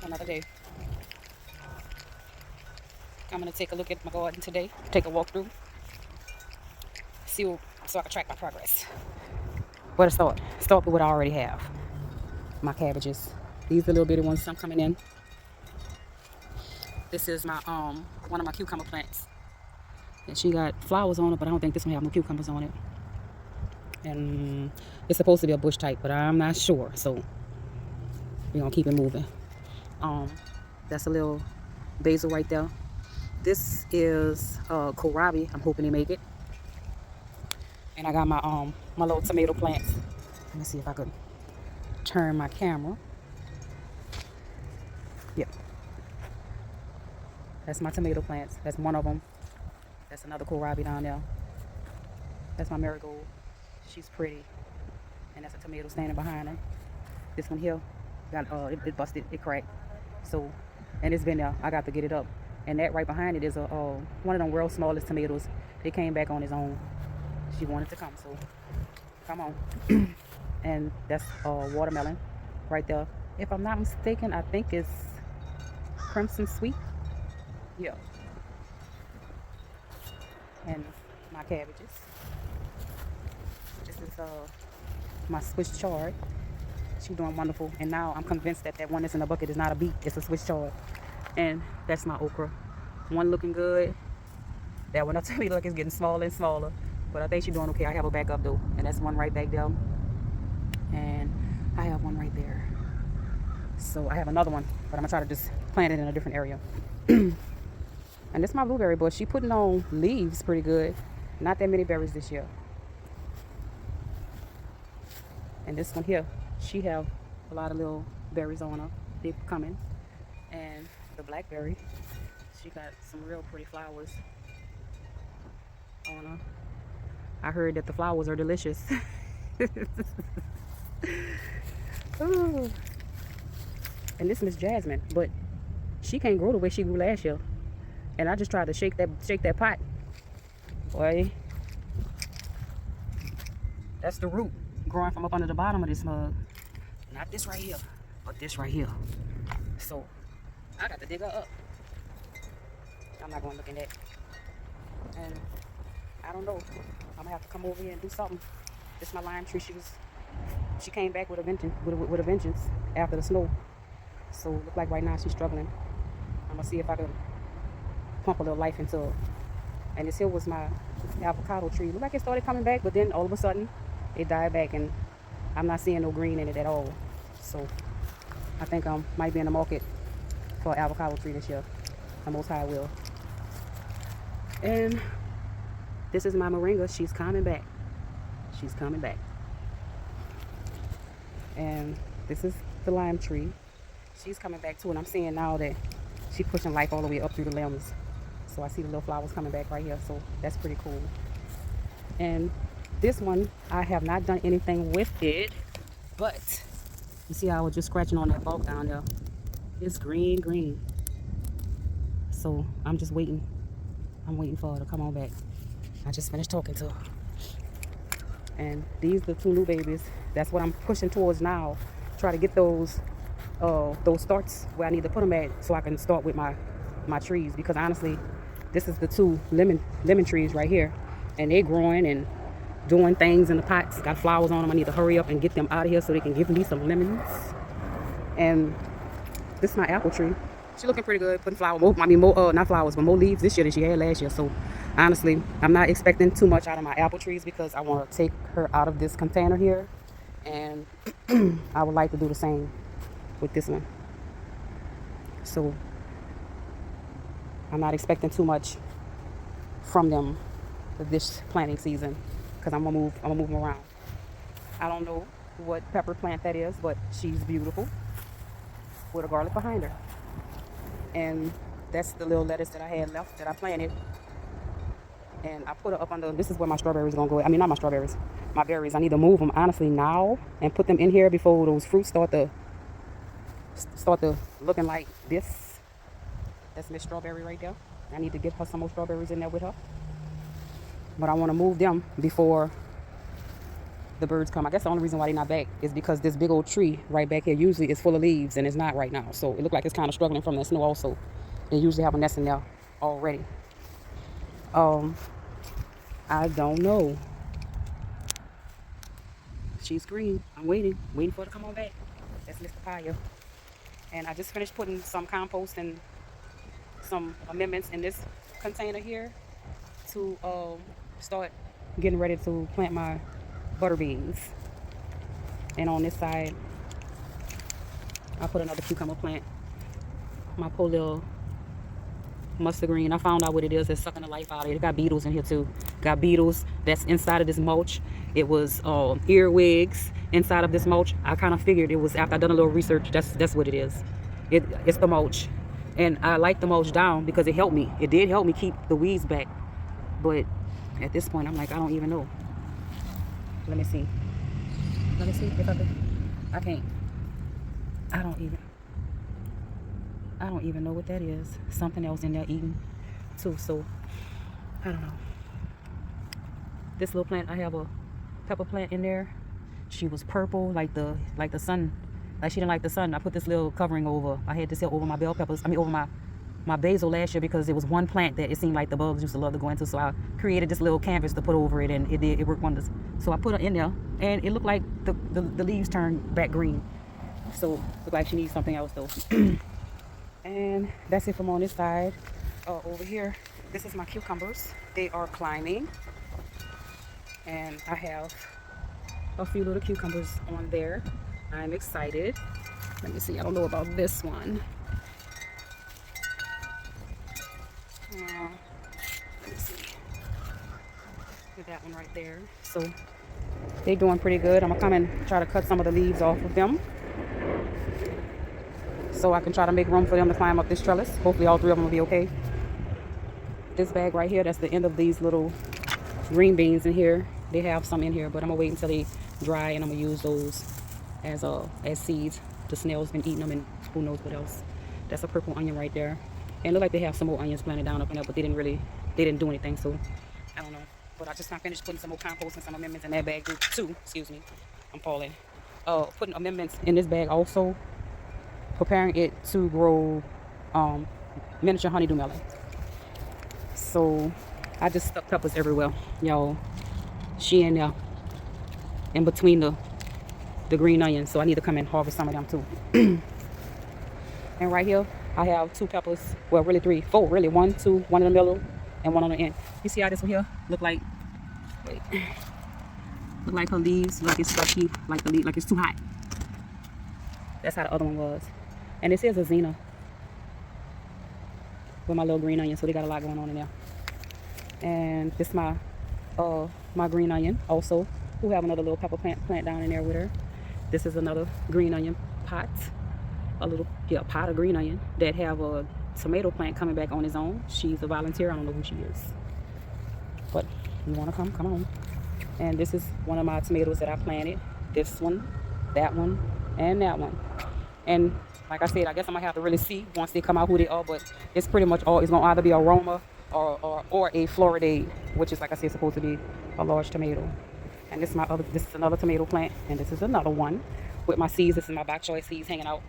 Another day. I'm gonna take a look at my garden today. Take a walk through. See what, so I can track my progress. Where to start? Start with what I already have. My cabbages. These are the little bitty ones I'm coming in. This is my one of my cucumber plants. And she got flowers on it, but I don't think this one have no cucumbers on it. And it's supposed to be a bush type, but I'm not sure. So we're gonna keep it moving. Um, that's a little basil right there. This is kohlrabi. I'm hoping they make it. And I got my little tomato plants. Let me see if I could turn my camera. Yep, that's my tomato plants. That's one of them. That's another kohlrabi down there. That's my marigold. She's pretty. And that's a tomato standing behind her. This one here got it busted, it cracked. So, and it's been there. I got to get it up. And that right behind it is a one of them world's smallest tomatoes. It came back on its own. She wanted to come, so come on. And that's watermelon right there. If I'm not mistaken, I think it's crimson sweet. Yeah. And my cabbages. This is my Swiss chard. She's doing wonderful. And now I'm convinced that that one that's in the bucket is not a beet. It's a Swiss chard. And that's my okra. One looking good. That one up to me like it's getting smaller and smaller. But I think she's doing okay. I have her back up though. And that's one right back there. And I have one right there. So I have another one. But I'm going to try to just plant it in a different area. And this is my blueberry bush. She putting on leaves pretty good. Not that many berries this year. And this one here, she have a lot of little berries on her. They're coming. And the blackberry, she got some real pretty flowers on her. I heard that the flowers are delicious. Ooh. And this Miss Jasmine, but she can't grow the way she grew last year. And I just tried to shake that pot. Boy, that's the root growing from up under the bottom of this mug. Not this right here, but this right here. So I got to dig her up. I'm not going to look in that. And I don't know. I'm gonna have to come over here and do something. This is my lime tree. She came back with a vengeance after the snow. So look like right now she's struggling. I'm gonna see if I can pump a little life into her. And this here was my avocado tree. Look like it started coming back, but then all of a sudden it died back, and I'm not seeing no green in it at all. So I think I might be in the market for an avocado tree this year. The most high will. And this is my moringa. She's coming back. She's coming back. And this is the lime tree. She's coming back too, and I'm seeing now that she's pushing life all the way up through the limbs. So I see the little flowers coming back right here. So that's pretty cool. And this one, I have not done anything with it, but you see how I was just scratching on that bulb down there. It's green. So I'm just waiting. I'm waiting for her to come on back. I just finished talking to her. And these are the two new babies. That's what I'm pushing towards now. Try to get those starts where I need to put them at so I can start with my trees. Because honestly, this is the two lemon trees right here. And they're growing and doing things in the pots. Got flowers on them. I need to hurry up and get them out of here so they can give me some lemons. And this is my apple tree. She's looking pretty good, putting not flowers, but more leaves this year than she had last year. So honestly, I'm not expecting too much out of my apple trees because I want to take her out of this container here. And I would like to do the same with this one. So I'm not expecting too much from them for this planting season because I'm gonna move them around. I don't know what pepper plant that is, but she's beautiful with a garlic behind her. And that's the little lettuce that I had left that I planted. And I put her up under, this is where my strawberries are gonna go. I mean, not my strawberries, my berries. I need to move them honestly now and put them in here before those fruits start to looking like this. That's Miss Strawberry right there. I need to get her some more strawberries in there with her. But I want to move them before the birds come. I guess the only reason why they're not back is because this big old tree right back here usually is full of leaves, and it's not right now. So it looked like it's kind of struggling from that snow also. They usually have a nest in there already. I don't know. She's green. I'm waiting for her to come on back. That's Mr. Paya. And I just finished putting some compost and some amendments in this container here to start getting ready to plant my butter beans. And on this side, I put another cucumber plant. My poor little mustard green. I found out what it is that's sucking the life out of it. It got beetles in here too. Got beetles that's inside of this mulch. It was earwigs inside of this mulch. I kind of figured it was, after I done a little research, that's what it is. It's the mulch. And I like the mulch down because it helped me. It did help me keep the weeds back. But at this point, I'm like, I don't even know. Let me see if I can. I can't. I don't even know what that is. Something else in there eating too. So I don't know. This little plant, I have a pepper plant in there. She was purple like the sun. Like she didn't like the sun. I put this little covering over. I had this over my bell peppers. Over my basil last year, because there was one plant that it seemed like the bugs used to love to go into. So I created this little canvas to put over it, and it worked wonders. So I put her in there, and it looked like the leaves turned back green. So looked like she needs something else though. And that's it from on this side. Over here, this is my cucumbers. They are climbing, and I have a few little cucumbers on there. I'm excited. Let me see. I don't know about this one. Let me see. Look at that one right there. So they're doing pretty good. I'm gonna come and try to cut some of the leaves off of them, so I can try to make room for them to climb up this trellis. Hopefully all three of them will be okay. This bag right here, that's the end of these little green beans in here. They have some in here, but I'm gonna wait until they dry, and I'm gonna use those as seeds. The snails been eating them, and who knows what else. That's a purple onion right there. And it look like they have some more onions planted down up in there, but they didn't do anything, so I don't know. But I just got finished putting some more compost and some amendments in that bag too. Excuse me, I'm falling. Putting amendments in this bag also, preparing it to grow miniature honeydew melon. So I just stuck peppers everywhere, y'all. She in there in between the green onions, so I need to come and harvest some of them too. And right here I have 2 peppers, well really 3, 4 really, 1, 2, 1 in the middle and 1 on the end. You see how this one here look like, look like her leaves, like it's stucky, like the leaf, like it's too hot. That's how the other one was. And this is a Zena with my little green onion, so they got a lot going on in there. And this my green onion also, who have another little pepper plant down in there with her. This is another green onion pot, a little pot of green onion that have a tomato plant coming back on its own. She's a volunteer. I don't know who she is, but you want to come on. And this is one of my tomatoes that I planted. This one, that one, and that one. And like I said, I guess I'm gonna have to really see once they come out who they are, but it's pretty much all, it's gonna either be aroma or a Floridade, which is, like I said, supposed to be a large tomato. And this is another tomato plant, and this is another one with my seeds. This is my bok choy seeds hanging out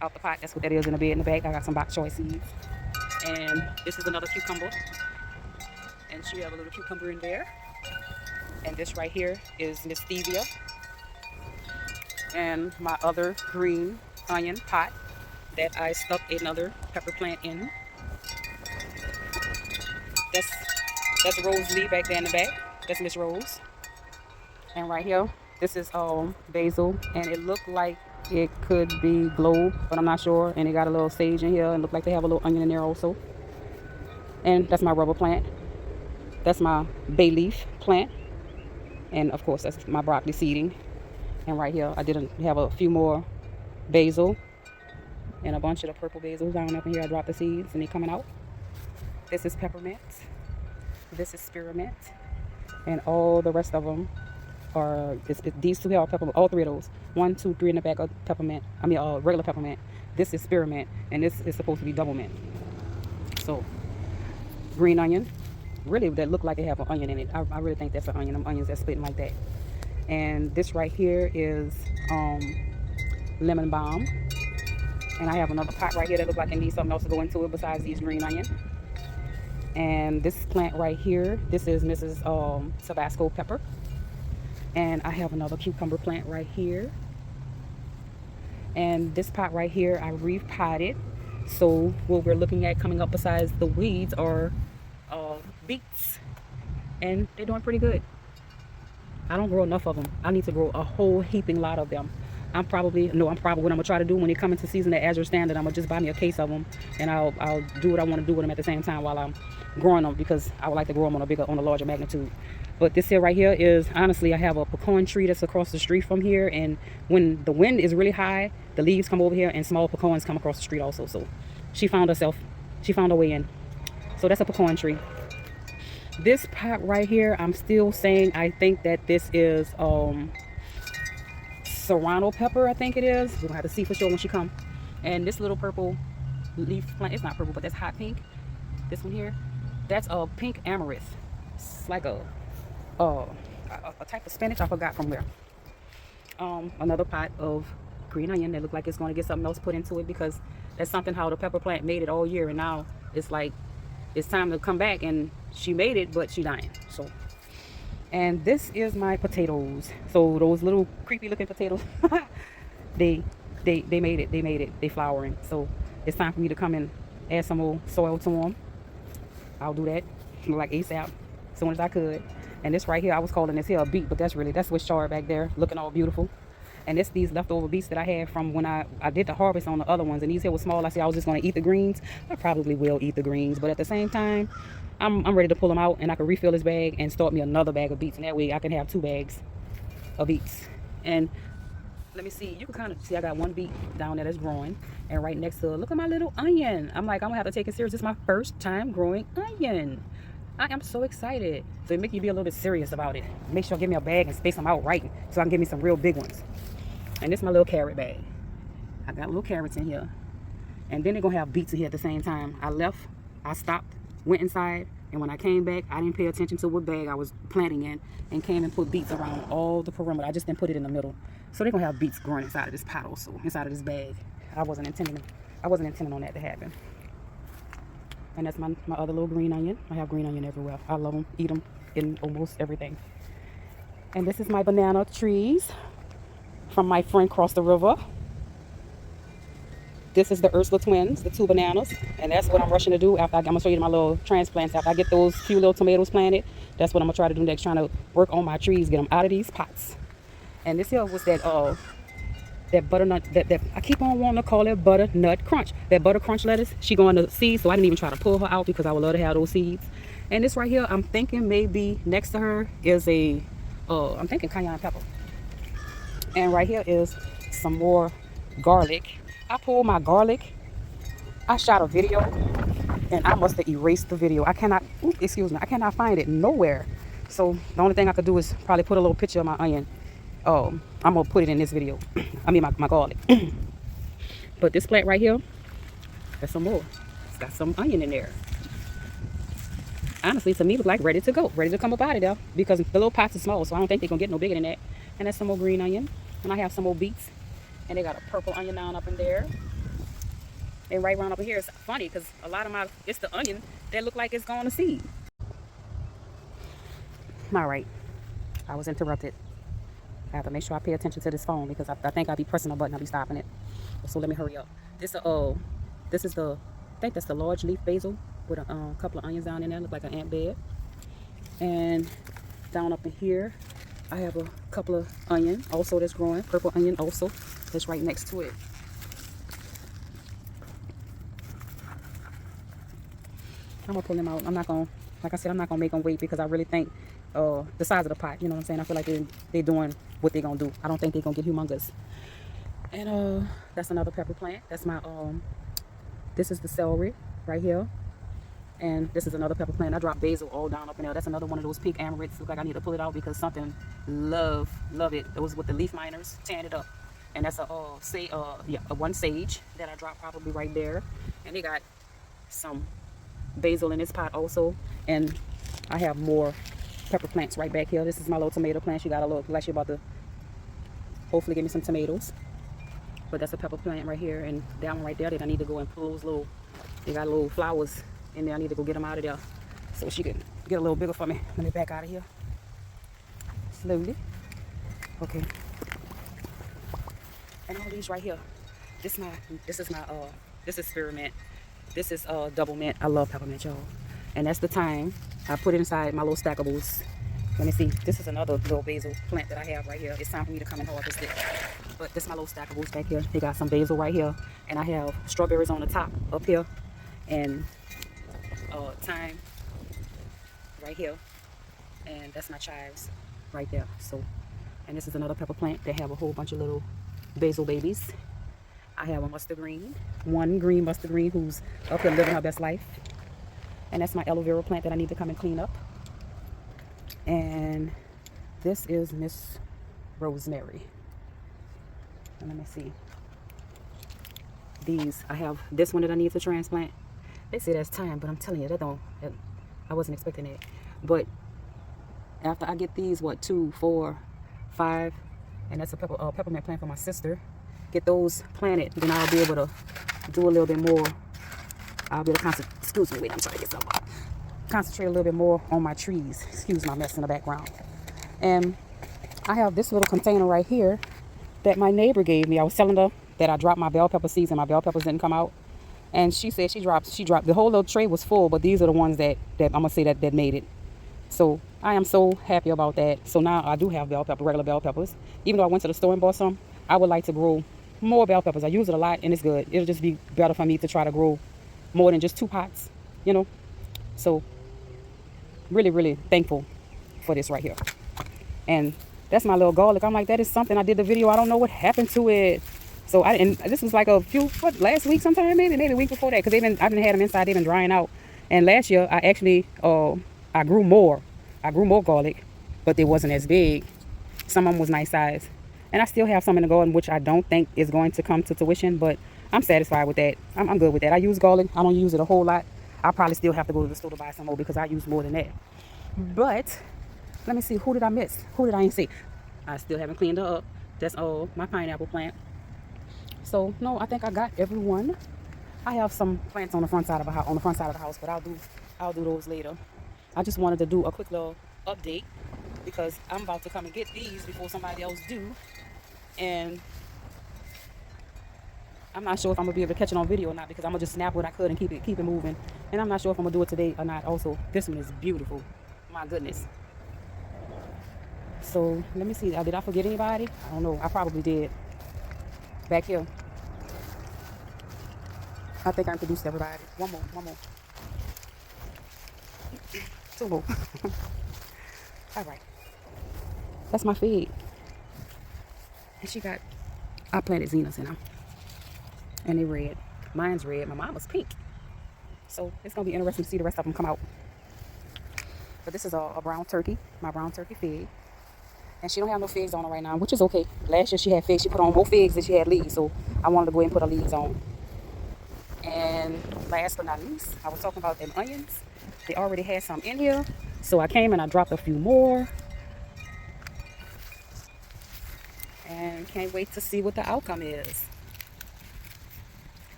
the pot. That's what that is in the bed in the back. I got some bok choy seeds. And this is another cucumber, and she have a little cucumber in there. And this right here is Miss Stevia, and my other green onion pot that I stuck another pepper plant in. That's Rose Lee back there in the back. That's Miss Rose. And right here, this is basil, and it looked like it could be globe, but I'm not sure. And it got a little sage in here, and look like they have a little onion in there also. And that's my rubber plant. That's my bay leaf plant, and of course that's my broccoli seeding. And right here, I did have a few more basil and a bunch of the purple basil down up in here. I dropped the seeds, and they're coming out. This is peppermint. This is spearmint, and all the rest of them are these two are peppermint. All 3 of those, 1, 2, 3 in the back of peppermint. Regular peppermint. This is spearmint, and this is supposed to be double mint. So green onion, really that look like it have an onion in it. I really think that's an onion. Them onions that's splitting like that. And this right here is lemon balm. And I have another pot right here that looks like it needs something else to go into it besides these green onion. And this plant right here, this is Mrs. Tabasco pepper. And I have another cucumber plant right here. And this pot right here, I repotted. So what we're looking at coming up besides the weeds are beets. And they're doing pretty good. I don't grow enough of them. I need to grow a whole heaping lot of them. I'm probably what I'm gonna try to do when they come into season at Azure Standard. I'm gonna just buy me a case of them, and I'll do what I want to do with them at the same time while I'm growing them, because I would like to grow them on a larger magnitude. But this here right here is, honestly, I have a pecan tree that's across the street from here, and when the wind is really high, the leaves come over here and small pecans come across the street also. So she found her way in. So that's a pecan tree. This pot right here, I'm still saying I think that this is serrano pepper, I think it is. We're gonna have to see for sure when she come. And this little purple leaf plant, it's not purple, but that's hot pink. This one here, that's a pink amaranth. It's like a type of spinach, I forgot from where. Another pot of green onion that look like it's going to get something else put into it, because that's something how the pepper plant made it all year, and now it's like it's time to come back, and she made it, but she dying. So, and this is my potatoes. So those little creepy looking potatoes, they made it. They flowering. So it's time for me to come and add some more soil to them. I'll do that like ASAP, as soon as I could. And this right here, I was calling this here a beet, but that's Swiss chard back there, looking all beautiful. And it's these leftover beets that I had from when I did the harvest on the other ones. And these here were small. I said I was just going to eat the greens. I probably will eat the greens, but at the same time, I'm ready to pull them out, and I can refill this bag and start me another bag of beets. And that way I can have 2 bags of beets. And let me see, you can kind of see I got one beet down there that's growing, and right next to it, look at my little onion. I'm like, I'm gonna have to take it serious. This is my first time growing onion. I am so excited. So it make you be a little bit serious about it. Make sure I give me a bag and space them out right, so I can give me some real big ones. And this is my little carrot bag. I got little carrots in here, and then they're gonna have beets in here at the same time. I stopped, went inside, and when I came back, I didn't pay attention to what bag I was planting in, and came and put beets around all the perimeter. I just didn't put it in the middle. So they're gonna have beets growing inside of this pot also, inside of this bag. I wasn't intending on that to happen. And that's my other little green onion. I have green onion everywhere. I love them, eat them in almost everything. And this is my banana trees from my friend across the river. This is the Ursula twins, the 2 bananas. And that's what I'm rushing to do after I'm gonna show you my little transplants. After I get those few little tomatoes planted, that's what I'm gonna try to do next, trying to work on my trees, get them out of these pots. And this here was that butternut, that I keep on wanting to call it butternut crunch. That butter crunch lettuce, she going to seeds, so I didn't even try to pull her out because I would love to have those seeds. And this right here, I'm thinking maybe next to her is I'm thinking cayenne pepper. And right here is some more garlic. I pulled my garlic. I shot a video, and I must have erased the video. I cannot find it nowhere. So the only thing I could do is probably put a little picture of my onion. I'm gonna put it in this video. I mean my garlic. But this plant right here, there's some more. It's got some onion in there. Honestly, to me, look like ready to go, ready to come up out of there, because the little pots are small, so I don't think they're gonna get no bigger than that. And that's some more green onion, and I have some more beets, and they got a purple onion down up in there. And right around up in here, it's funny because a lot of it's the onion that look like it's going to seed. All right, I was interrupted. I have to make sure I pay attention to this phone, because I think I'll be pressing a button, I'll be stopping it. So let me hurry up. This is I think that's the large leaf basil with a couple of onions down in there, look like an ant bed. And down up in here, I have a couple of onion also that's growing, purple onion also, that's right next to it. I'm gonna pull them out. I'm not gonna make them wait, because I really think the size of the pot, you know what I'm saying? I feel like they're doing what they're gonna do. I don't think they're gonna get humongous. And that's another pepper plant. That's my this is the celery right here. And this is another pepper plant. I dropped basil all down up in there. That's another one of those pink amaranths. Look like I need to pull it out because something love it. It was with the leaf miners tearing it up. And that's a one sage that I dropped probably right there. And they got some basil in this pot also. And I have more pepper plants right back here. This is my little tomato plant. She got a little, like she about to hopefully give me some tomatoes. But that's a pepper plant right here. And that one right there that I need to go and pull those little, they got little flowers in there. I need to go get them out of there so she can get a little bigger for me. Let me back out of here. Slowly. Okay. And all these right here. This is spearmint. This is double mint. I love peppermint, y'all. And that's the time I put it inside my little stackables. Let me see. This is another little basil plant that I have right here. It's time for me to come and harvest it. But this is my little stackables back here. They got some basil right here. And I have strawberries on the top up here. And thyme right here. And that's my chives right there. So, and this is another pepper plant. They have a whole bunch of little basil babies. I have a mustard green. One green mustard green who's up here living her best life. And that's my aloe vera plant that I need to come and clean up. And this is Miss Rosemary. And let me see. These, I have this one that I need to transplant. They say that's time, but I'm telling you, I wasn't expecting that. But after I get these, 2, 4, 5, and that's a peppermint plant for my sister. Get those planted, then I'll be able to do a little bit more. I'll be able to concentrate a little bit more on my trees. Excuse my mess in the background. And I have this little container right here that my neighbor gave me. I was telling her that I dropped my bell pepper seeds and my bell peppers didn't come out. And she said she dropped the whole little tray was full, but these are the ones that I'm gonna say that made it. So I am so happy about that. So now I do have regular bell peppers. Even though I went to the store and bought some, I would like to grow more bell peppers. I use it a lot and it's good. It'll just be better for me to try to grow more than just 2 pots, you know. So really, really thankful for this right here. And that's my little garlic. I'm like, that is something. I did the video. I don't know what happened to it. So and this was like last week sometime, maybe a week before that, because I've been had them inside. They've been drying out. And last year I actually I grew more garlic, but they wasn't as big. Some of them was nice size. And I still have some in the garden, which I don't think is going to come to fruition, but I'm satisfied with that. I'm good with that. I use garlic. I don't use it a whole lot. I'll probably still have to go to the store to buy some more because I use more than that. But let me see, who did I miss? Who did I ain't see? I still haven't cleaned her up. That's all my pineapple plant. So no, I think I got everyone. I have some plants on the front side of the house, but I'll do those later. I just wanted to do a quick little update because I'm about to come and get these before somebody else do. And I'm not sure if I'm gonna be able to catch it on video or not, because I'm gonna just snap what I could and keep it moving. And I'm not sure if I'm gonna do it today or not. Also, this one is beautiful. My goodness. So let me see. Did I forget anybody? I don't know. I probably did. Back here. I think I introduced everybody. One more. 2 more. All right. That's my feed. And I planted zeniths in them. And they're red. Mine's red. My mama's pink. So it's going to be interesting to see the rest of them come out. But this is a brown turkey. My brown turkey fig. And she don't have no figs on her right now, which is okay. Last year she had figs. She put on more figs than she had leaves. So I wanted to go ahead and put her leaves on. And last but not least, I was talking about them onions. They already had some in here. So I came and I dropped a few more. And can't wait to see what the outcome is.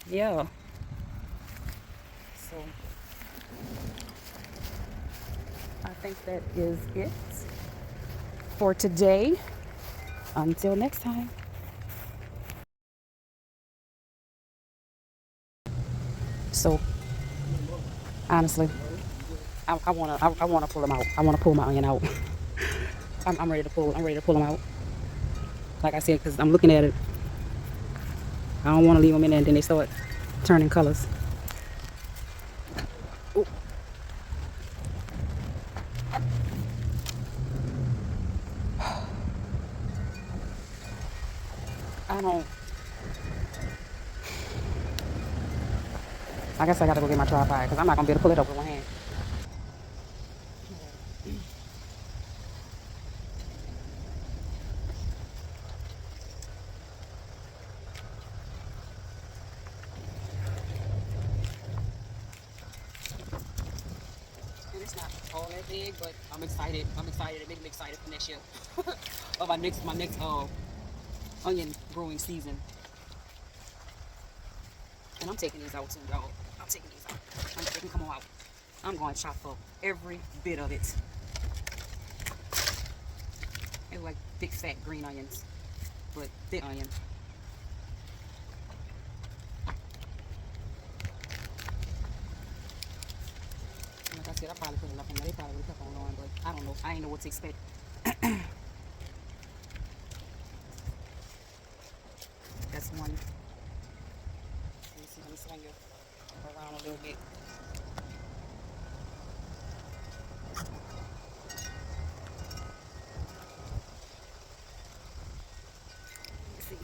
Yeah. So I think that is it for today. Until next time. So honestly, I wanna pull them out. I wanna pull my onion out. I'm ready to pull them out. Like I said, because I'm looking at it. I don't want to leave them in there and then they start turning colors. Ooh. I guess I got to go get my tripod because I'm not going to be able to pull it up with one hand. And it's not. all that big, but I'm excited. I'm excited. It makes me excited for next year. Of my next onion growing season. And I'm taking these out too, y'all. I'm taking these out. They can come on out. I'm going to chop up every bit of it. They're like big fat green onions, but thick onion. Like I said, I probably put enough in there. They probably would have kept on going, but I don't know. I ain't know what to expect. That's one. Let me swing it around a little bit. Let's see.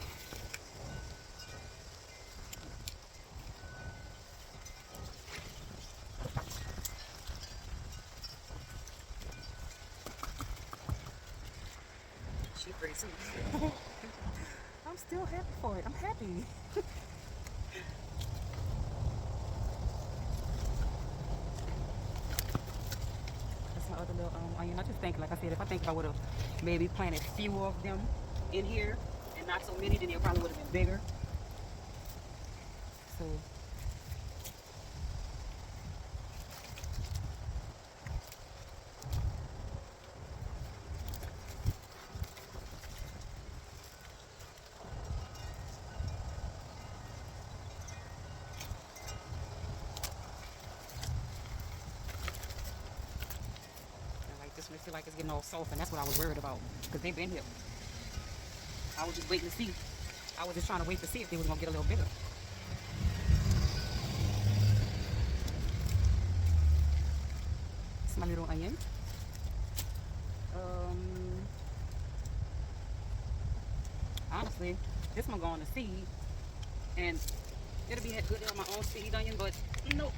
She's pretty too. I'm still happy for it. I'm happy. That's my other little onion. I just think, like I said, if I would have maybe planted fewer of them in here and not so many, then it probably would have been bigger. So like this one, I feel like it's getting all soft, and that's what I was worried about because they've been here. I was just waiting to see. I was just trying to wait to see if they was gonna get a little bigger. It's my little onion. Honestly, this one going to seed, and it'll be good on my own seed onion, but nope.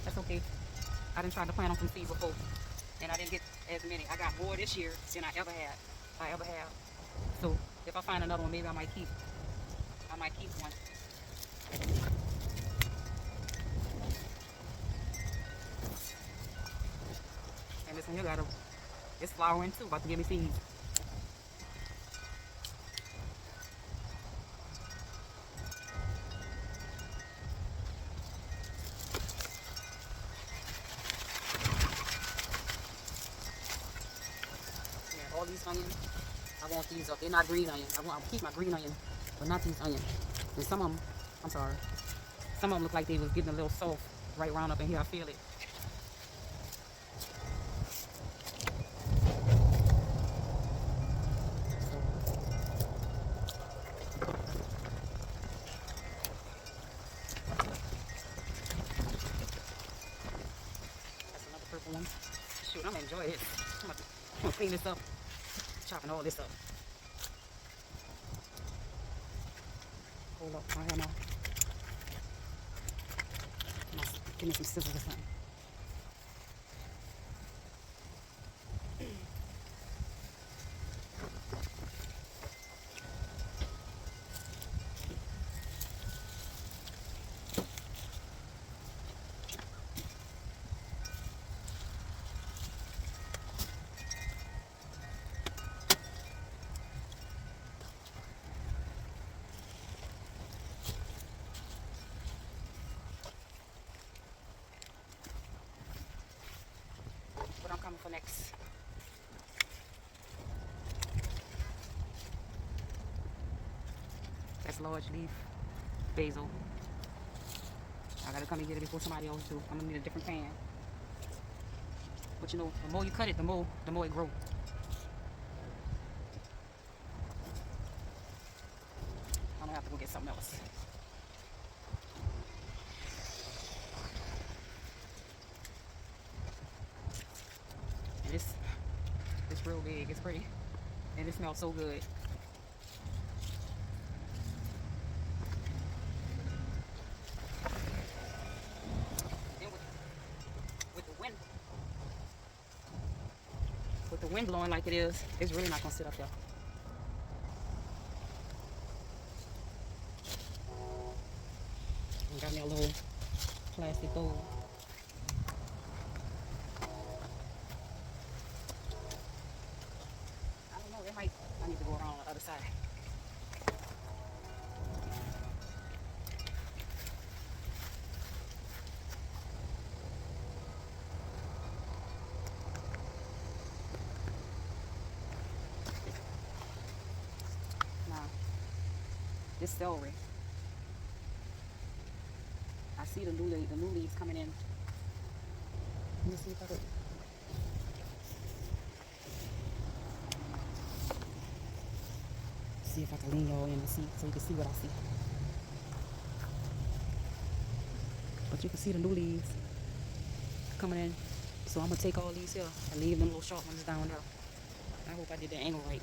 That's okay. I didn't try to plant on some seeds before, and I didn't get as many. I got more this year than I ever have. So if I find another one, maybe I might keep one. And this one here it's flowering too, about to give me seeds. Yeah, all these onions, I want these up. They're not green onions. I'll keep my green onion, but not these onions. And some of them, I'm sorry, some of them look like they was getting a little soft right round up in here. I feel it. That's another purple one. Shoot, I'm gonna enjoy it. I'm gonna clean this up, chopping all this up. Hold up, I have give me some scissors or something. What I'm coming for next. That's large leaf basil. I gotta come and get it before somebody else do. I'm gonna need a different pan. But you know, the more you cut it, the more it grows. I'm gonna have to go get something else. And it's real big. It's pretty, and it smells so good. Then with the wind blowing like it is, it's really not gonna sit up there. Got me a little plastic bowl. I don't know, it might, I need to go around the other side. Now, this celery. I see the new leaves coming in. Let me see if I could. See if I can lean y'all in and see so you can see what I see. But you can see the new leaves coming in. So I'm gonna take all these here and leave them little short ones down there. I hope I did the angle right.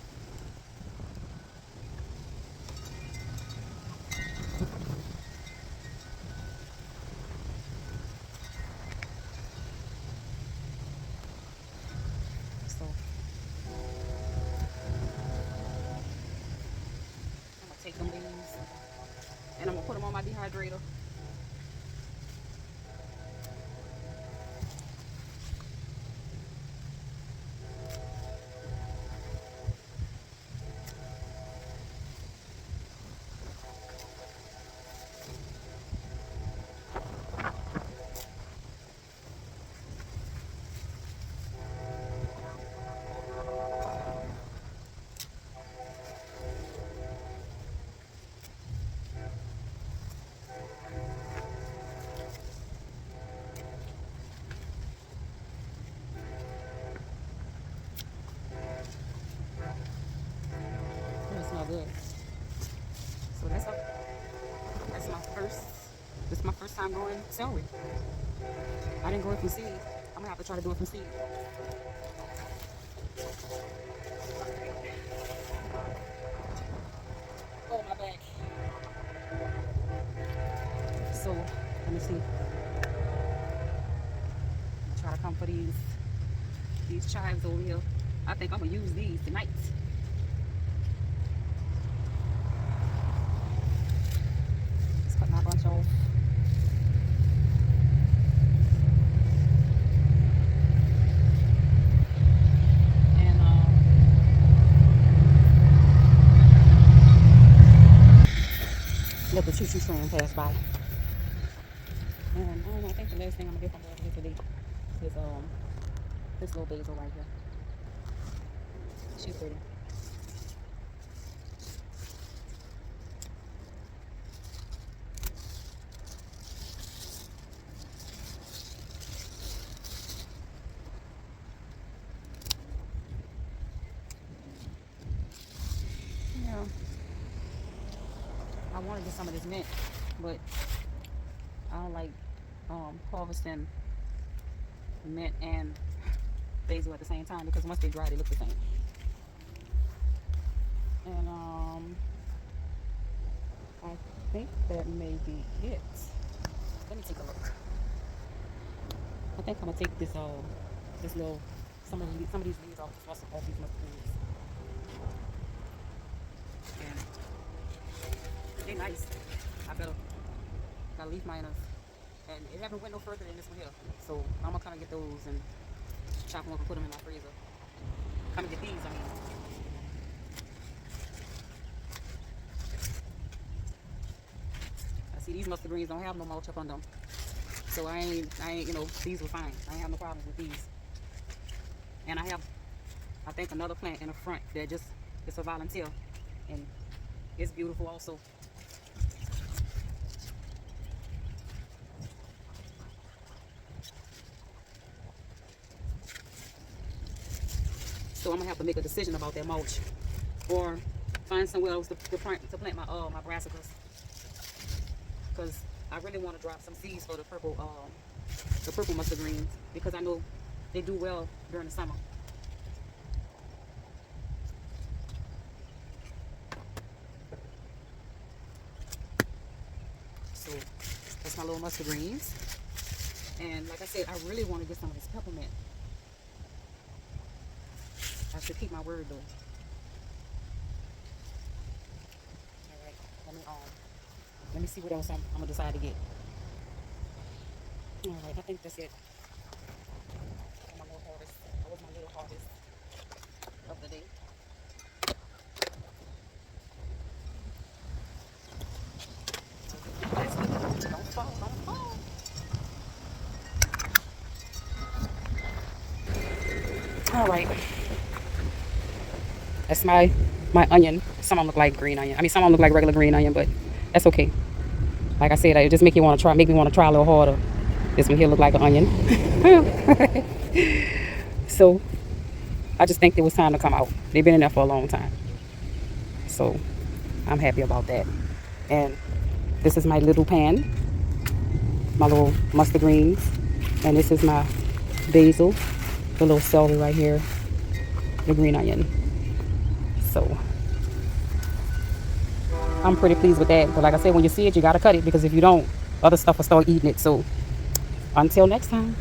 So I'm gonna take them leaves and I'm gonna put them on my dehydrator. Oh, it smells good. So that's my first. This is my first time growing celery. I didn't grow it from seed. I'm gonna have to try to do it from seed. Oh, my back. So let me see. I'm gonna try to come for these chives over here. I think I'm gonna use these tonight. Let's cut my bunch off. And let the choo-choo train pass by. And I don't know, I think the last thing I'm gonna get from over here today is this little basil right here. She's pretty. Yeah. I want to get some of this mint, but I don't like harvesting mint and basil at the same time because once they dry, they look the same. And I think that may be it. Let me take a look. I think I'm gonna take this this little some of these leaves off these mushrooms. And they're nice. I gotta leave mine up. And it haven't went no further than this one here. So I'm gonna kind of get those and chop them up and put them in my freezer. Come and get these, I mean. I see these mustard greens don't have no mulch up on them. So I ain't, you know, these were fine. I ain't have no problems with these. And I have, I think, another plant in the front that just, it's a volunteer. And it's beautiful also. So I'm gonna have to make a decision about that mulch, or find somewhere else to plant my my brassicas, because I really want to drop some seeds for the purple mustard greens because I know they do well during the summer. So that's my little mustard greens, and like I said, I really want to get some of this peppermint. I should keep my word though. Alright, let me see what else I'm gonna decide to get. All right, I think that's it. For my little harvest. That was my little harvest of the day. Don't fall, don't fall. All right, that's my onion. Some of them look like green onion. I mean, some of them look like regular green onion, but that's okay. Like I said, it just make me want to try, make me want to try a little harder. This one here look like an onion. So I just think it was time to come out. They've been in there for a long time. So I'm happy about that. And this is my little pan, my little mustard greens. And this is my basil, the little celery right here, the green onion. So I'm pretty pleased with that. But like I said, when you see it, you got to cut it, because if you don't, other stuff will start eating it. So until next time.